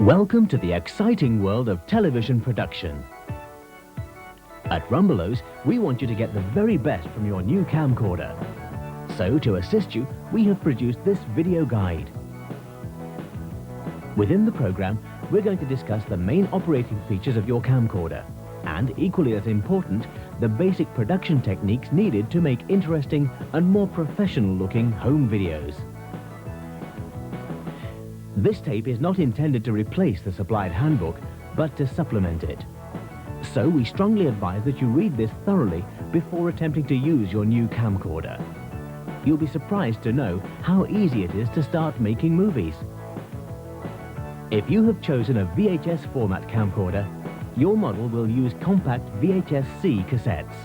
Welcome to the exciting world of television production. At Rumbelows, we want you to get the very best from your new camcorder. So, to assist you, we have produced this video guide. Within the program, we're going to discuss the main operating features of your camcorder, and equally as important, the basic production techniques needed to make interesting and more professional-looking home videos. This tape is not intended to replace the supplied handbook, but to supplement it. So we strongly advise that you read this thoroughly before attempting to use your new camcorder. You'll be surprised to know how easy it is to start making movies. If you have chosen a VHS format camcorder, your model will use compact VHS-C cassettes.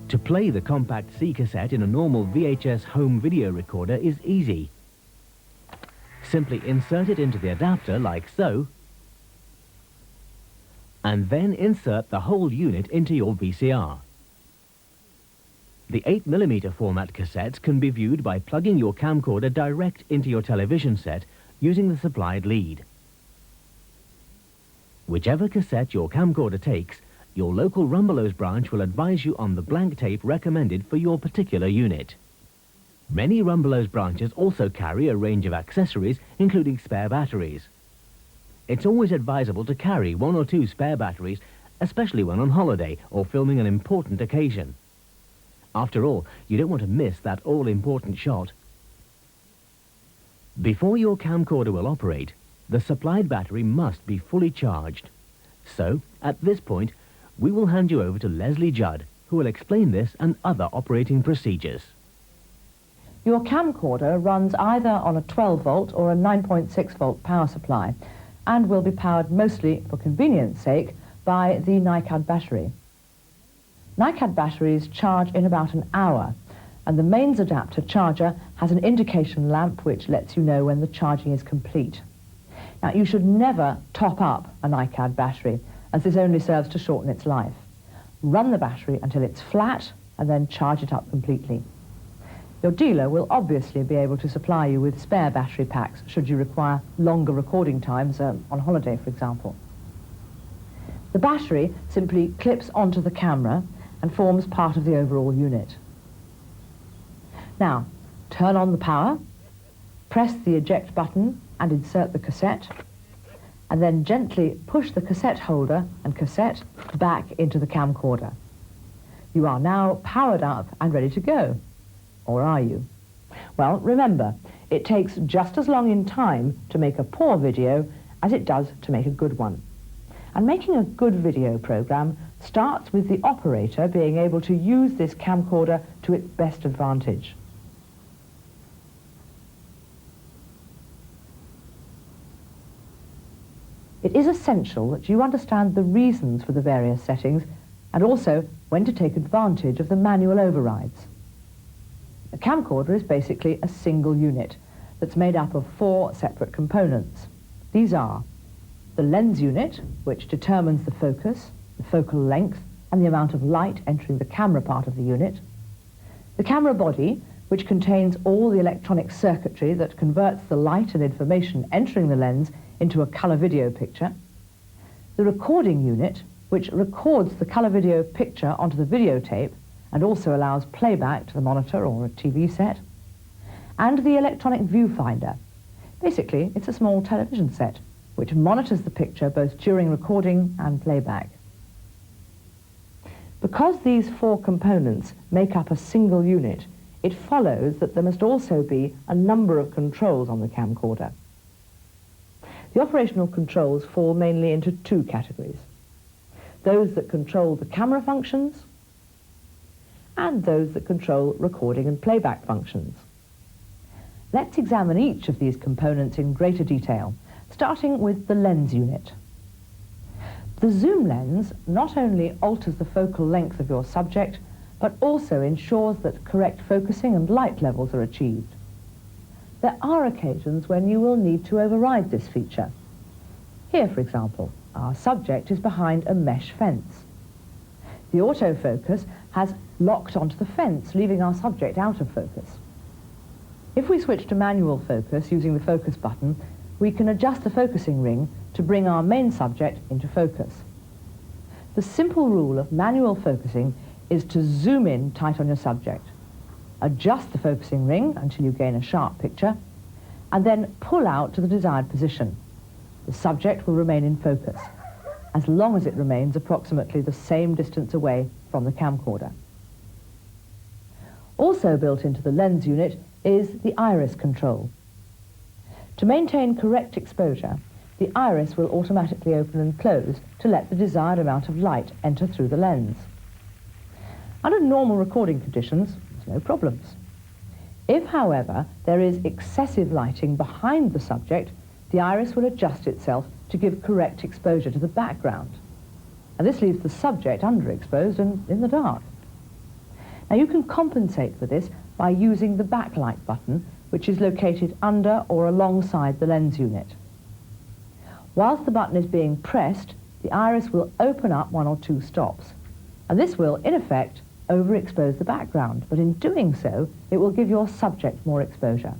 To play the compact C cassette in a normal VHS home video recorder is easy. Simply insert it into the adapter like so, and then insert the whole unit into your VCR. The 8mm format cassettes can be viewed by plugging your camcorder direct into your television set using the supplied lead. Whichever cassette your camcorder takes, your local Rumbelows branch will advise you on the blank tape recommended for your particular unit. Many Rumbelows branches also carry a range of accessories, including spare batteries. It's always advisable to carry 1 or 2 spare batteries, especially when on holiday or filming an important occasion. After all, you don't want to miss that all-important shot. Before your camcorder will operate, the supplied battery must be fully charged. So, at this point, we will hand you over to Lesley Judd, who will explain this and other operating procedures. Your camcorder runs either on a 12-volt or a 9.6-volt power supply and will be powered mostly, for convenience sake, by the NiCad battery. NiCad batteries charge in about an hour, and the mains adapter charger has an indication lamp which lets you know when the charging is complete. Now, you should never top up a NiCad battery, as this only serves to shorten its life. Run the battery until it's flat and then charge it up completely. Your dealer will obviously be able to supply you with spare battery packs should you require longer recording times on holiday, for example. The battery simply clips onto the camera and forms part of the overall unit. Now, turn on the power, press the eject button and insert the cassette, and then gently push the cassette holder and cassette back into the camcorder. You are now powered up and ready to go. Or are you? Well, remember, it takes just as long in time to make a poor video as it does to make a good one. And making a good video program starts with the operator being able to use this camcorder to its best advantage. It is essential that you understand the reasons for the various settings and also when to take advantage of the manual overrides. A camcorder is basically a single unit that's made up of 4 separate components. These are the lens unit, which determines the focus, the focal length, and the amount of light entering the camera part of the unit. The camera body, which contains all the electronic circuitry that converts the light and information entering the lens into a colour video picture. The recording unit, which records the colour video picture onto the videotape and also allows playback to the monitor or a TV set. And the electronic viewfinder. Basically, it's a small television set which monitors the picture both during recording and playback. Because these 4 components make up a single unit, it follows that there must also be a number of controls on the camcorder. The operational controls fall mainly into 2 categories. Those that control the camera functions and those that control recording and playback functions. Let's examine each of these components in greater detail, starting with the lens unit. The zoom lens not only alters the focal length of your subject, but also ensures that correct focusing and light levels are achieved. There are occasions when you will need to override this feature. Here, for example, our subject is behind a mesh fence. The autofocus has locked onto the fence, leaving our subject out of focus. If we switch to manual focus using the focus button, we can adjust the focusing ring to bring our main subject into focus. The simple rule of manual focusing is to zoom in tight on your subject, adjust the focusing ring until you gain a sharp picture, and then pull out to the desired position. The subject will remain in focus, as long as it remains approximately the same distance away from the camcorder. Also built into the lens unit is the iris control. To maintain correct exposure, the iris will automatically open and close to let the desired amount of light enter through the lens. Under normal recording conditions, there's no problems. If, however, there is excessive lighting behind the subject, the iris will adjust itself to give correct exposure to the background. And this leaves the subject underexposed and in the dark. Now you can compensate for this by using the backlight button, which is located under or alongside the lens unit. Whilst the button is being pressed, the iris will open up 1 or 2 stops, and this will, in effect, overexpose the background, but in doing so, it will give your subject more exposure.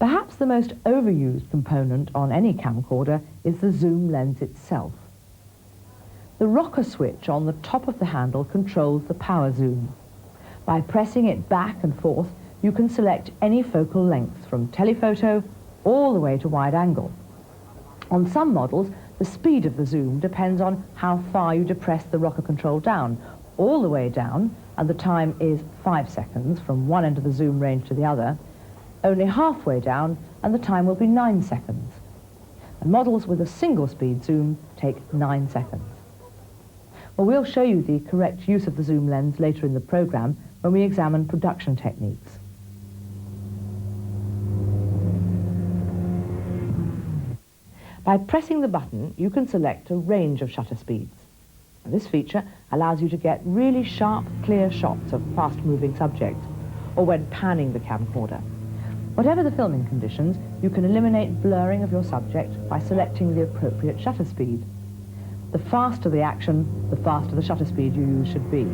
Perhaps the most overused component on any camcorder is the zoom lens itself. The rocker switch on the top of the handle controls the power zoom. By pressing it back and forth, you can select any focal length from telephoto all the way to wide angle. On some models, the speed of the zoom depends on how far you depress the rocker control down, all the way down, and the time is 5 seconds from one end of the zoom range to the other, only halfway down, and the time will be 9 seconds. And models with a single speed zoom take 9 seconds. Well, we'll show you the correct use of the zoom lens later in the program when we examine production techniques. By pressing the button, you can select a range of shutter speeds. And this feature allows you to get really sharp, clear shots of fast-moving subjects, or when panning the camcorder. Whatever the filming conditions, you can eliminate blurring of your subject by selecting the appropriate shutter speed. The faster the action, the faster the shutter speed you use should be.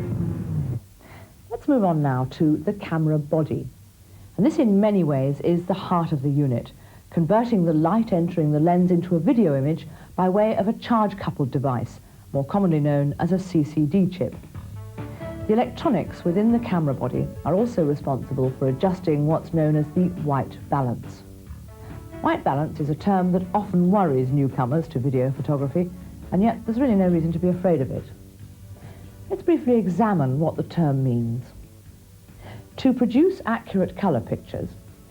Let's move on now to the camera body. And this in many ways is the heart of the unit, converting the light entering the lens into a video image by way of a charge-coupled device, more commonly known as a CCD chip. The electronics within the camera body are also responsible for adjusting what's known as the white balance. White balance is a term that often worries newcomers to video photography, and yet there's really no reason to be afraid of it. Let's briefly examine what the term means. To produce accurate colour pictures,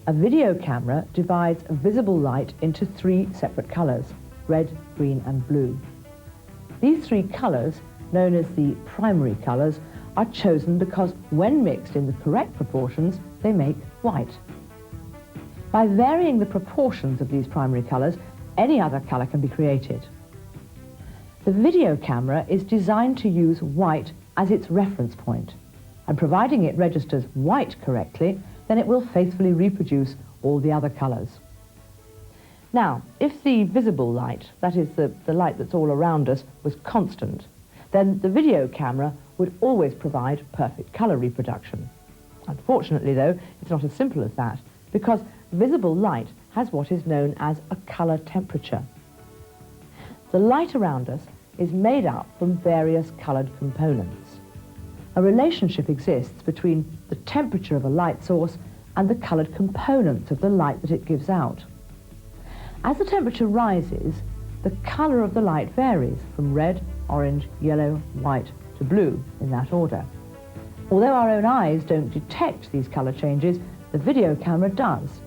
a video camera divides visible light into 3 separate colours: red, green and blue. These 3 colours, known as the primary colours, are chosen because when mixed in the correct proportions, they make white. By varying the proportions of these primary colours, any other colour can be created. The video camera is designed to use white as its reference point, and providing it registers white correctly, then it will faithfully reproduce all the other colours. Now, if the visible light, that is the light that's all around us, was constant, then the video camera would always provide perfect colour reproduction. Unfortunately, though, it's not as simple as that, because visible light has what is known as a colour temperature. The light around us is made up from various coloured components. A relationship exists between the temperature of a light source and the coloured components of the light that it gives out. As the temperature rises, the colour of the light varies from red, orange, yellow, white to blue, in that order. Although our own eyes don't detect these colour changes, the video camera does,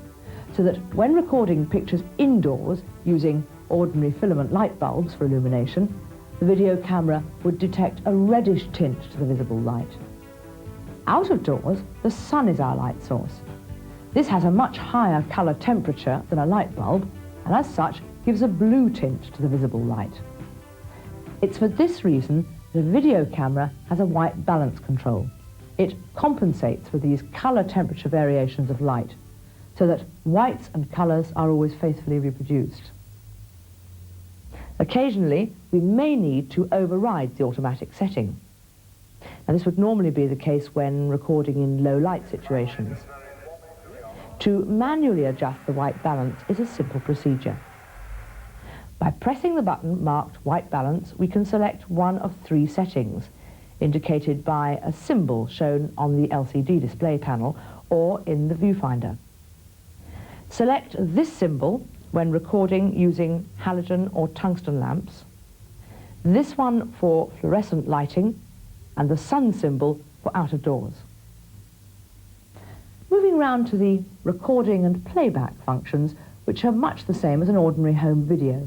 so that when recording pictures indoors using ordinary filament light bulbs for illumination, the video camera would detect a reddish tint to the visible light. Out of doors, the sun is our light source. This has a much higher colour temperature than a light bulb, and as such gives a blue tint to the visible light. It's for this reason that a video camera has a white balance control. It compensates for these colour temperature variations of light, so that whites and colours are always faithfully reproduced. Occasionally, we may need to override the automatic setting. Now, this would normally be the case when recording in low light situations. To manually adjust the white balance is a simple procedure. By pressing the button marked white balance, we can select one of three settings, indicated by a symbol shown on the LCD display panel or in the viewfinder. Select this symbol when recording using halogen or tungsten lamps, this one for fluorescent lighting, and the sun symbol for out of doors. Moving round to the recording and playback functions, which are much the same as an ordinary home video.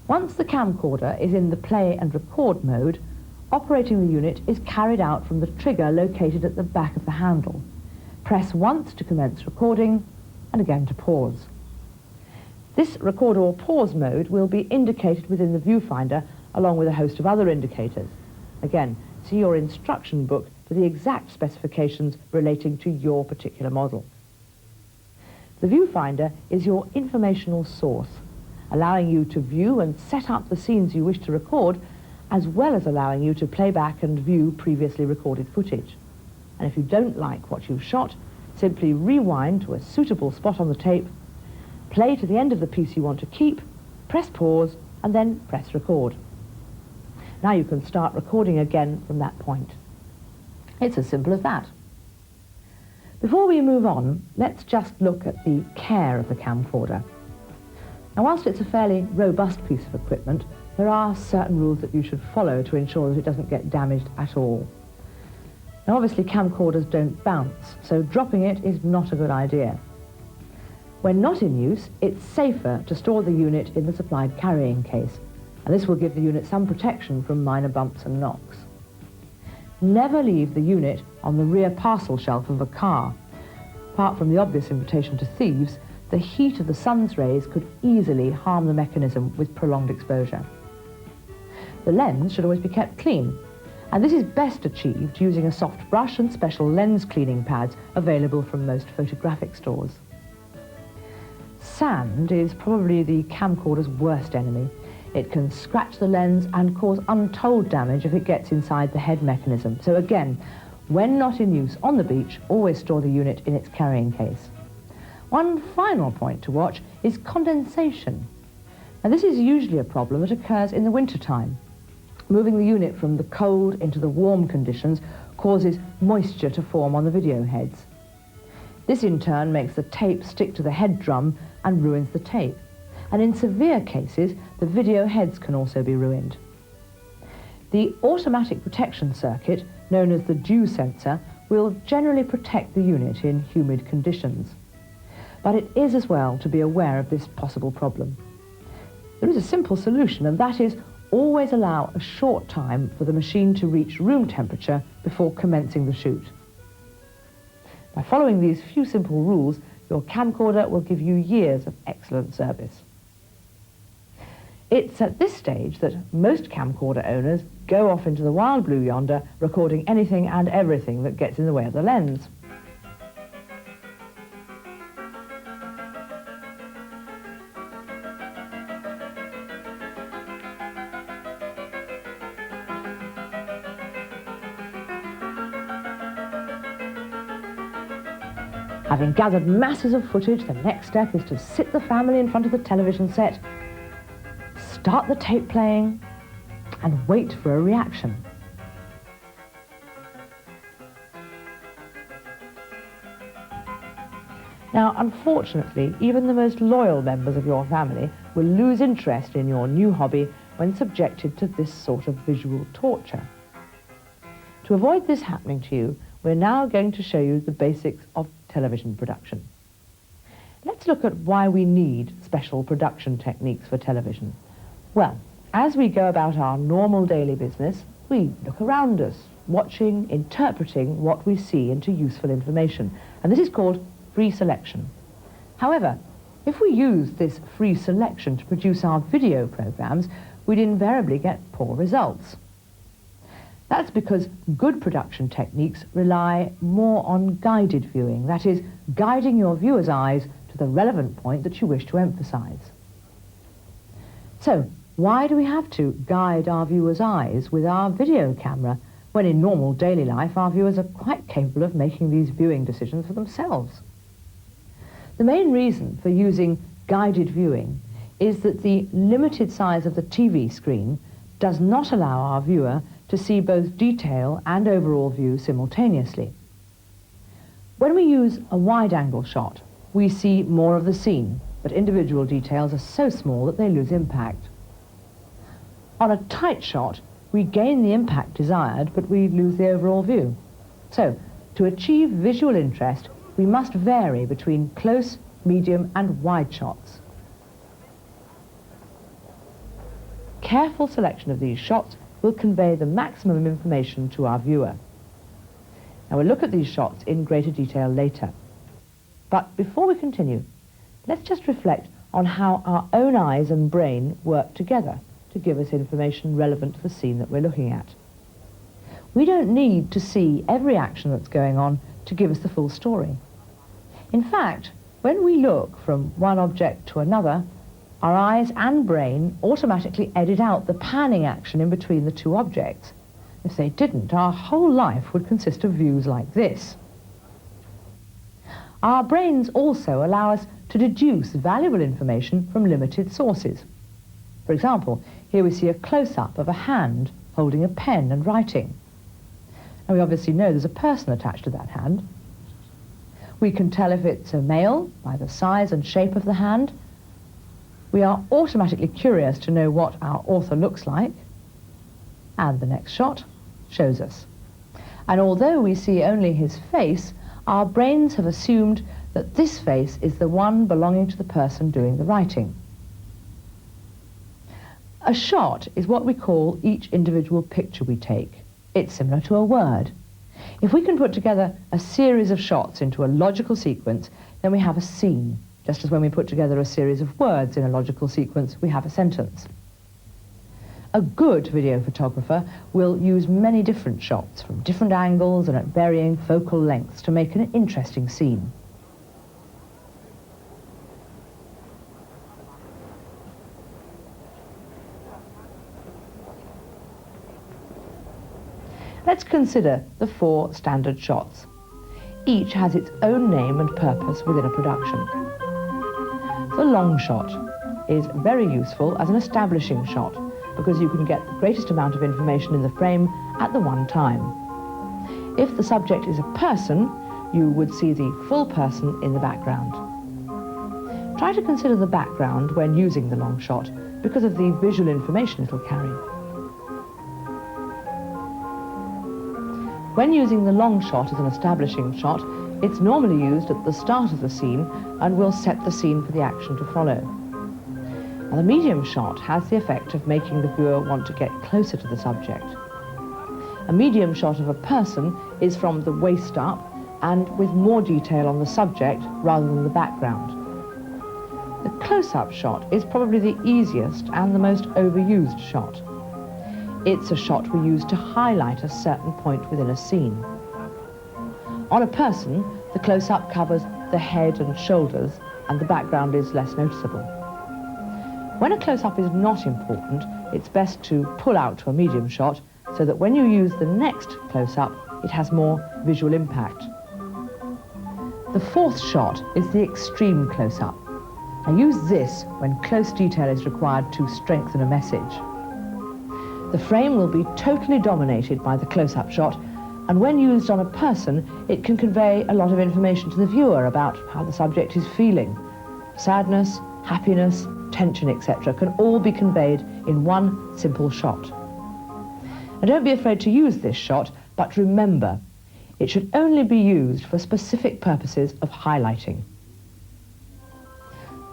Once the camcorder is in the play and record mode, operating the unit is carried out from the trigger located at the back of the handle. Press once to commence recording and again to pause. This record or pause mode will be indicated within the viewfinder along with a host of other indicators. Again, see your instruction book for the exact specifications relating to your particular model. The viewfinder is your informational source, allowing you to view and set up the scenes you wish to record, as well as allowing you to play back and view previously recorded footage. And if you don't like what you've shot, simply rewind to a suitable spot on the tape, play to the end of the piece you want to keep, press pause, and then press record. Now you can start recording again from that point. It's as simple as that. Before we move on, let's just look at the care of the camcorder. Now, whilst it's a fairly robust piece of equipment, there are certain rules that you should follow to ensure that it doesn't get damaged at all. Now, obviously, camcorders don't bounce, so dropping it is not a good idea. When not in use, it's safer to store the unit in the supplied carrying case, and this will give the unit some protection from minor bumps and knocks. Never leave the unit on the rear parcel shelf of a car. Apart from the obvious invitation to thieves, the heat of the sun's rays could easily harm the mechanism with prolonged exposure. The lens should always be kept clean, and this is best achieved using a soft brush and special lens cleaning pads available from most photographic stores. Sand is probably the camcorder's worst enemy. It can scratch the lens and cause untold damage if it gets inside the head mechanism. So again, when not in use on the beach, always store the unit in its carrying case. One final point to watch is condensation. Now, this is usually a problem that occurs in the wintertime. Moving the unit from the cold into the warm conditions causes moisture to form on the video heads. This in turn makes the tape stick to the head drum and ruins the tape. And in severe cases, the video heads can also be ruined. The automatic protection circuit, known as the dew sensor, will generally protect the unit in humid conditions. But it is as well to be aware of this possible problem. There is a simple solution, and that is always allow a short time for the machine to reach room temperature before commencing the shoot. By following these few simple rules, your camcorder will give you years of excellent service. It's at this stage that most camcorder owners go off into the wild blue yonder, recording anything and everything that gets in the way of the lens. Having gathered masses of footage, the next step is to sit the family in front of the television set, start the tape playing, and wait for a reaction. Now, unfortunately, even the most loyal members of your family will lose interest in your new hobby when subjected to this sort of visual torture. To avoid this happening to you, we're now going to show you the basics of television production. Let's look at why we need special production techniques for television. Well, as we go about our normal daily business, we look around us, watching, interpreting what we see into useful information, and this is called free selection. However, if we use this free selection to produce our video programs, we'd invariably get poor results. That's because good production techniques rely more on guided viewing, that is, guiding your viewer's eyes to the relevant point that you wish to emphasize. So, why do we have to guide our viewer's eyes with our video camera when in normal daily life our viewers are quite capable of making these viewing decisions for themselves. The main reason for using guided viewing is that the limited size of the TV screen does not allow our viewer to see both detail and overall view simultaneously. When we use a wide-angle shot, we see more of the scene, but individual details are so small that they lose impact. On a tight shot, we gain the impact desired, but we lose the overall view. So, to achieve visual interest, we must vary between close, medium, and wide shots. Careful selection of these shots will convey the maximum information to our viewer. Now we'll look at these shots in greater detail later. But before we continue, let's just reflect on how our own eyes and brain work together to give us information relevant to the scene that we're looking at. We don't need to see every action that's going on to give us the full story. In fact, when we look from one object to another, our eyes and brain automatically edit out the panning action in between the two objects. If they didn't, our whole life would consist of views like this. Our brains also allow us to deduce valuable information from limited sources. For example, here we see a close-up of a hand holding a pen and writing. And we obviously know there's a person attached to that hand. We can tell if it's a male by the size and shape of the hand. We are automatically curious to know what our author looks like. And the next shot shows us. And although we see only his face, our brains have assumed that this face is the one belonging to the person doing the writing. A shot is what we call each individual picture we take. It's similar to a word. If we can put together a series of shots into a logical sequence, then we have a scene, just as when we put together a series of words in a logical sequence, we have a sentence. A good video photographer will use many different shots from different angles and at varying focal lengths to make an interesting scene. Let's consider the 4 standard shots. Each has its own name and purpose within a production. The long shot is very useful as an establishing shot because you can get the greatest amount of information in the frame at the one time. If the subject is a person, you would see the full person in the background. Try to consider the background when using the long shot because of the visual information it will carry. When using the long shot as an establishing shot, it's normally used at the start of the scene and will set the scene for the action to follow. Now, the medium shot has the effect of making the viewer want to get closer to the subject. A medium shot of a person is from the waist up and with more detail on the subject rather than the background. The close-up shot is probably the easiest and the most overused shot. It's a shot we use to highlight a certain point within a scene. On a person, the close-up covers the head and shoulders, and the background is less noticeable. When a close-up is not important, it's best to pull out to a medium shot so that when you use the next close-up, it has more visual impact. The 4th shot is the extreme close-up. I use this when close detail is required to strengthen a message. The frame will be totally dominated by the close-up shot, and when used on a person, it can convey a lot of information to the viewer about how the subject is feeling. Sadness, happiness, tension, etc. can all be conveyed in one simple shot. And don't be afraid to use this shot, but remember, it should only be used for specific purposes of highlighting.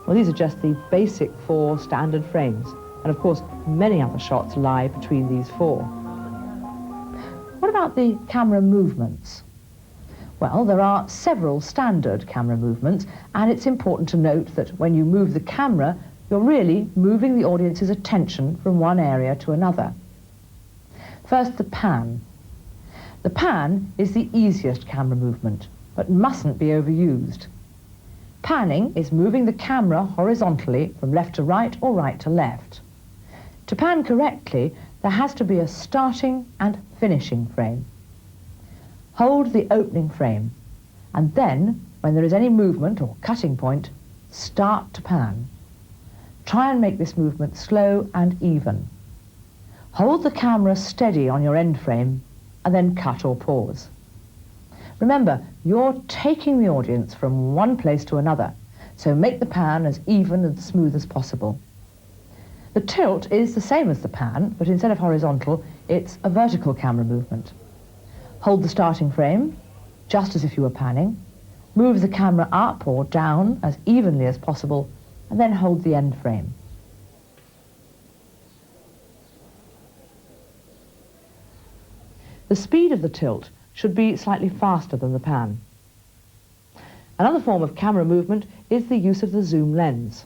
Well, these are just the basic 4 standard frames. And of course, many other shots lie between these 4. What about the camera movements? Well, there are several standard camera movements, and it's important to note that when you move the camera, you're really moving the audience's attention from one area to another. First, the pan. The pan is the easiest camera movement, but mustn't be overused. Panning is moving the camera horizontally from left to right or right to left. To pan correctly, there has to be a starting and finishing frame. Hold the opening frame, and then, when there is any movement or cutting point, start to pan. Try and make this movement slow and even. Hold the camera steady on your end frame, and then cut or pause. Remember, you're taking the audience from one place to another, so make the pan as even and smooth as possible. The tilt is the same as the pan, but instead of horizontal, it's a vertical camera movement. Hold the starting frame, just as if you were panning. Move the camera up or down as evenly as possible, and then hold the end frame. The speed of the tilt should be slightly faster than the pan. Another form of camera movement is the use of the zoom lens.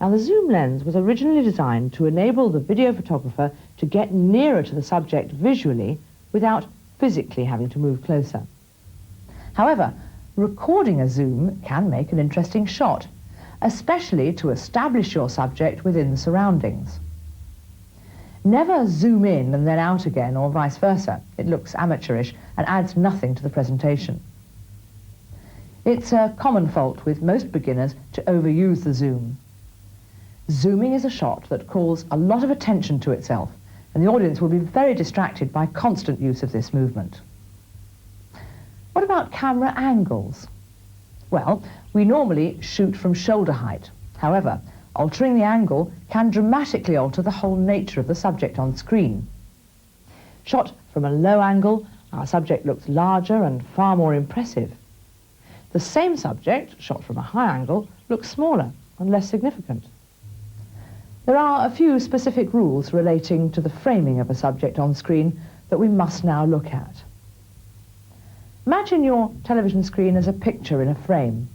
Now, the zoom lens was originally designed to enable the video photographer to get nearer to the subject visually without physically having to move closer. However, recording a zoom can make an interesting shot, especially to establish your subject within the surroundings. Never zoom in and then out again, or vice versa. It looks amateurish and adds nothing to the presentation. It's a common fault with most beginners to overuse the zoom. Zooming is a shot that calls a lot of attention to itself, and the audience will be very distracted by constant use of this movement. What about camera angles? Well, we normally shoot from shoulder height. However, altering the angle can dramatically alter the whole nature of the subject on screen. Shot from a low angle, our subject looks larger and far more impressive. The same subject, shot from a high angle, looks smaller and less significant. There are a few specific rules relating to the framing of a subject on screen that we must now look at. Imagine your television screen as a picture in a frame.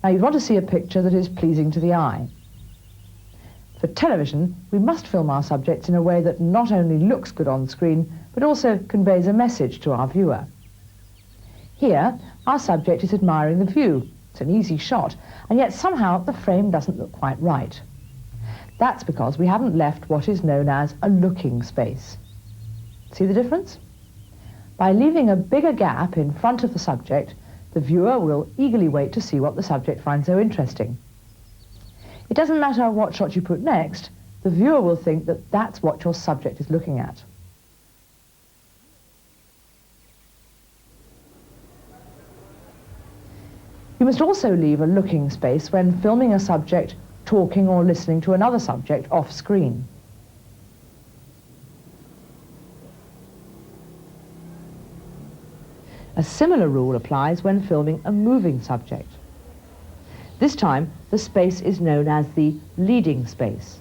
Now, you'd want to see a picture that is pleasing to the eye. For television, we must film our subjects in a way that not only looks good on screen, but also conveys a message to our viewer. Here, our subject is admiring the view. It's an easy shot, and yet somehow the frame doesn't look quite right. That's because we haven't left what is known as a looking space. See the difference? By leaving a bigger gap in front of the subject, the viewer will eagerly wait to see what the subject finds so interesting. It doesn't matter what shot you put next, the viewer will think that that's what your subject is looking at. You must also leave a looking space when filming a subject talking or listening to another subject off screen. A similar rule applies when filming a moving subject. This time, the space is known as the leading space.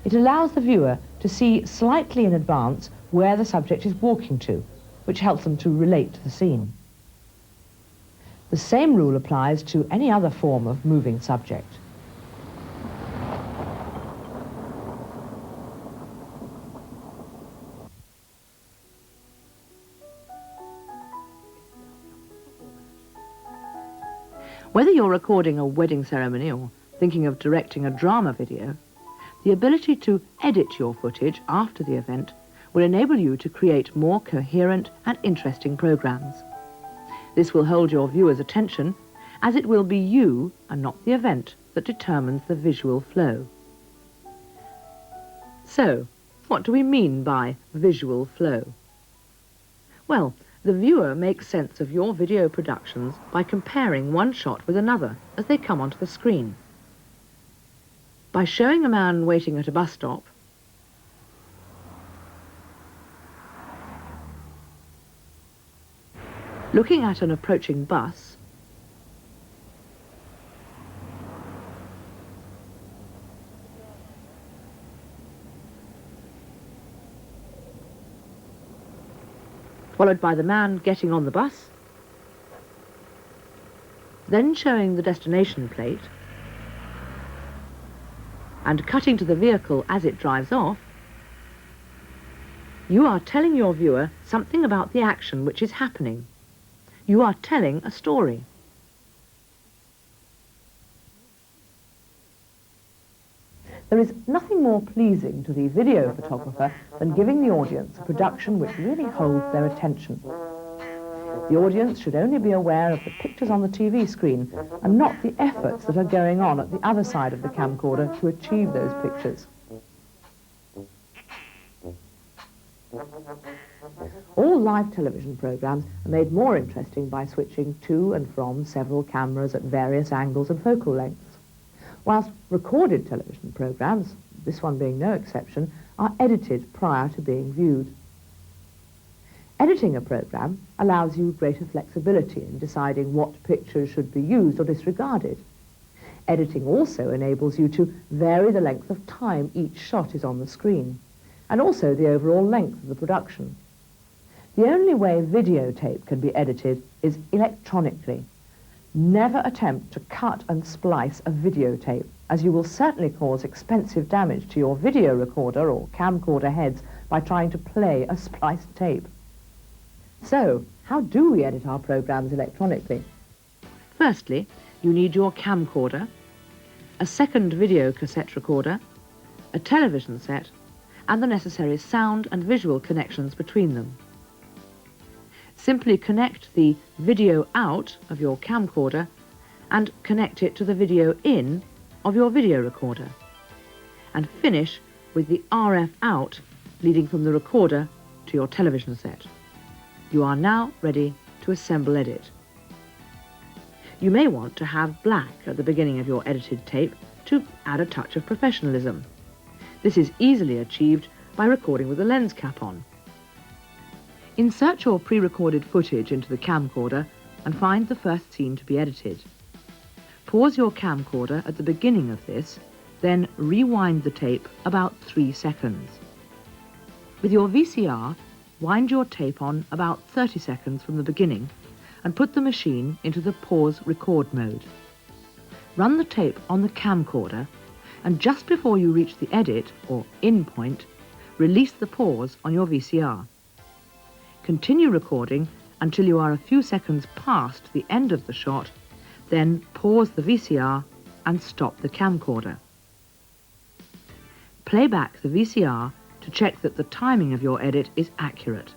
It allows the viewer to see slightly in advance where the subject is walking to, which helps them to relate to the scene. The same rule applies to any other form of moving subject. Whether you're recording a wedding ceremony or thinking of directing a drama video, the ability to edit your footage after the event will enable you to create more coherent and interesting programs. This will hold your viewers' attention, as it will be you and not the event that determines the visual flow. So, what do we mean by visual flow? Well, the viewer makes sense of your video productions by comparing one shot with another as they come onto the screen. By showing a man waiting at a bus stop, looking at an approaching bus, followed by the man getting on the bus, then showing the destination plate, and cutting to the vehicle as it drives off, you are telling your viewer something about the action which is happening. You are telling a story. There is nothing more pleasing to the video photographer than giving the audience a production which really holds their attention. The audience should only be aware of the pictures on the TV screen and not the efforts that are going on at the other side of the camcorder to achieve those pictures. All live television programs are made more interesting by switching to and from several cameras at various angles and focal lengths, whilst recorded television programs, this one being no exception, are edited prior to being viewed. Editing a program allows you greater flexibility in deciding what pictures should be used or disregarded. Editing also enables you to vary the length of time each shot is on the screen, and also the overall length of the production. The only way videotape can be edited is electronically. Never attempt to cut and splice a videotape, as you will certainly cause expensive damage to your video recorder or camcorder heads by trying to play a spliced tape. So, how do we edit our programs electronically? Firstly, you need your camcorder, a second video cassette recorder, a television set, and the necessary sound and visual connections between them. Simply connect the video out of your camcorder and connect it to the video in of your video recorder, and finish with the RF out leading from the recorder to your television set. You are now ready to assemble edit. You may want to have black at the beginning of your edited tape to add a touch of professionalism. This is easily achieved by recording with the lens cap on. Insert your pre-recorded footage into the camcorder and find the first scene to be edited. Pause your camcorder at the beginning of this, then rewind the tape about 3 seconds. With your VCR, wind your tape on about 30 seconds from the beginning and put the machine into the pause record mode. Run the tape on the camcorder, and just before you reach the edit or in point, release the pause on your VCR. Continue recording until you are a few seconds past the end of the shot, then pause the VCR and stop the camcorder. Play back the VCR to check that the timing of your edit is accurate.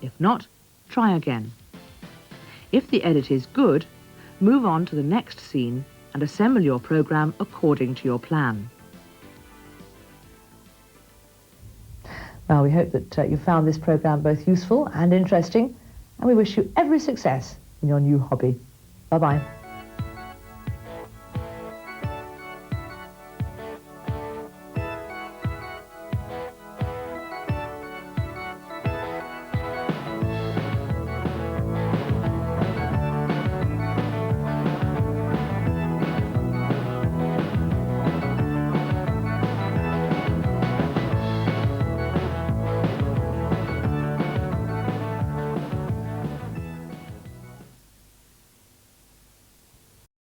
If not, try again. If the edit is good, move on to the next scene and assemble your program according to your plan. Well, we hope that you found this program both useful and interesting, and we wish you every success in your new hobby. Bye-bye.